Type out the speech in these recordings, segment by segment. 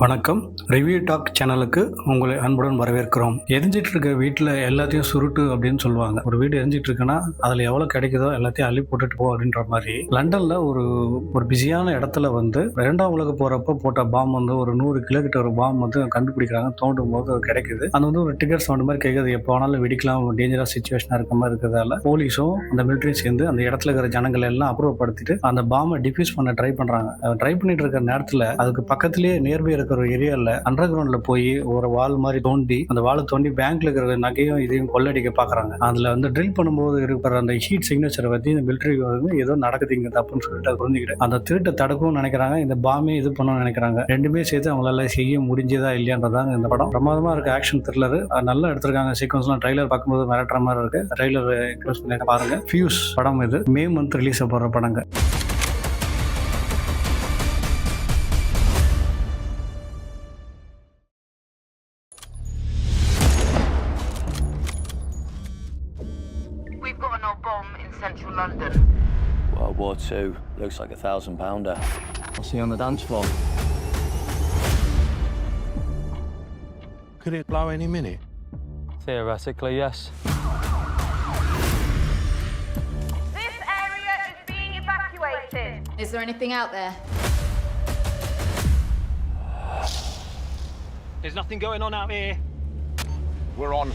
வணக்கம். Review talk சேனலுக்கு உங்களை அன்புடன் வரவேற்கிறோம். எரிஞ்சிட்டு இருக்க வீட்டில் எல்லாத்தையும் சுருட்டு அப்படின்னு சொல்லுவாங்க. ஒரு வீடு எரிஞ்சிட்டு இருக்குன்னா அதில் எவ்வளோ கிடைக்குதோ எல்லாத்தையும் அள்ளி போட்டுட்டு போ அப்படின்ற மாதிரி லண்டனில் ஒரு பிஸியான இடத்துல இரண்டாம் உலக போகிறப்ப போட்ட பாம் ஒரு 100 கிலோமீட்டர் ஒரு பாம் கண்டுபிடிக்கிறாங்க. தோண்டும் போது அது கிடைக்குது. அது ஒரு டிக்கெட் சவுண்ட் மாதிரி கேட்குது. எப்போ வேணாலும் வெடிக்கலாம், டேஞ்சரஸ் சுச்சுவேஷனாக இருக்க மாதிரி இருக்கிறதால போலீஸும் அந்த மிலிட்ரியும் சேர்ந்து அந்த இடத்துல இருக்கிற ஜனங்களை எல்லாம் அப்ரூவப்படுத்திட்டு அந்த பாம்பை டிஃப்யூஸ் பண்ண ட்ரை பண்ணுறாங்க. ட்ரை பண்ணிட்டு இருக்கிற நேரத்தில் அதுக்கு பக்கத்திலேயே நேர்பை இருக்கிற ஒரு ஏரியால அண்டர் கிரவுண்ட்ல போய் ஒரு வால் மாதிரி தோண்டி அந்த வாழை தோண்டி பேங்க்ல இருக்கிற நகையும் இதையும் கொள்ளடிக்க பாக்குறாங்க. அதுல ட்ரில் பண்ணும்போது இருக்கிற அந்த ஹீட் சிக்னேச்சரை பத்தி இந்த மிலிட்டரி ஏதோ நடக்குதுங்க தப்புன்னு சொல்லிட்டு அதை புரிஞ்சுக்கிட்டு அந்த திருட்டை தடுக்கவும் நினைக்கிறாங்க, இந்த பாமே இது பண்ணணும்னு நினைக்கிறாங்க. ரெண்டுமே சேர்த்து அவங்களால செய்ய முடிஞ்சதா இல்லையான்றதாங்க இந்த படம். பிரமாதமா இருக்கு. ஆக்ஷன் த்ரில்லர் நல்லா எடுத்திருக்காங்க. சீக்வன்ஸ்லாம் ட்ரைலர் பார்க்கும்போது மிரட்டுற மாதிரி இருக்கு. ட்ரைலர் க்ளோஸ் பண்ணி பாருங்க. ஃபியூஸ் படம் இது மே மந்த் ரிலீஸ் போற படங்க. We've got an old bomb in central London. World War II. Looks like a £1,000. I'll see you on the dance floor. Could it blow any minute? Theoretically, yes. This area is being evacuated. Is there anything out there? There's nothing going on out here. We're on.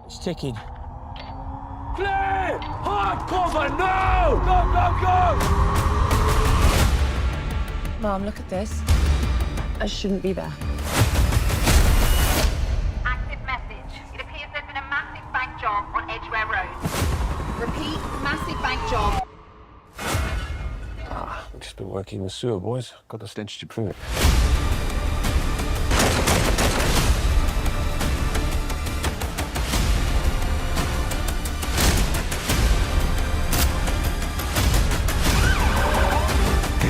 It's ticking. Clear! Hard cover! No! Go, go, go! Mom, look at this. I shouldn't be there. Active message. It appears there's been a massive bank job on Edgware Road. Repeat, massive bank job. We've just been working in the sewer, boys. Got the stench to prove it.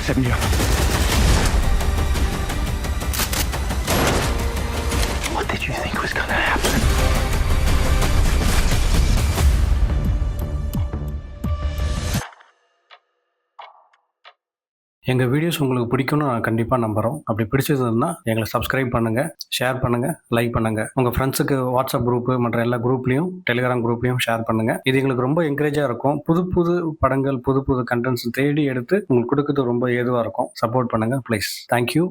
Set me up. What did you think was gonna happen? எங்கள் videos உங்களுக்கு பிடிக்கும்னு நான் கண்டிப்பாக நம்புகிறோம். அப்படி பிடிச்சதுன்னா எங்களை subscribe பண்ணுங்கள், ஷேர் பண்ணுங்கள், லைக் பண்ணுங்கள். உங்கள் ஃப்ரெண்ட்ஸுக்கு வாட்ஸ்அப் குரூப்பு மற்ற எல்லா குரூப்லேயும் டெலிகிராம் குரூப்லேயும் ஷேர் பண்ணுங்கள். இது எங்களுக்கு ரொம்ப என்கரேஜாக இருக்கும். புது புது படங்கள், புது புது கண்டென்ட்ஸ் தேடி எடுத்து உங்களுக்கு கொடுக்கறது ரொம்ப ஏதுவாக இருக்கும். சப்போர்ட் பண்ணுங்கள் ப்ளீஸ். தேங்க்யூ.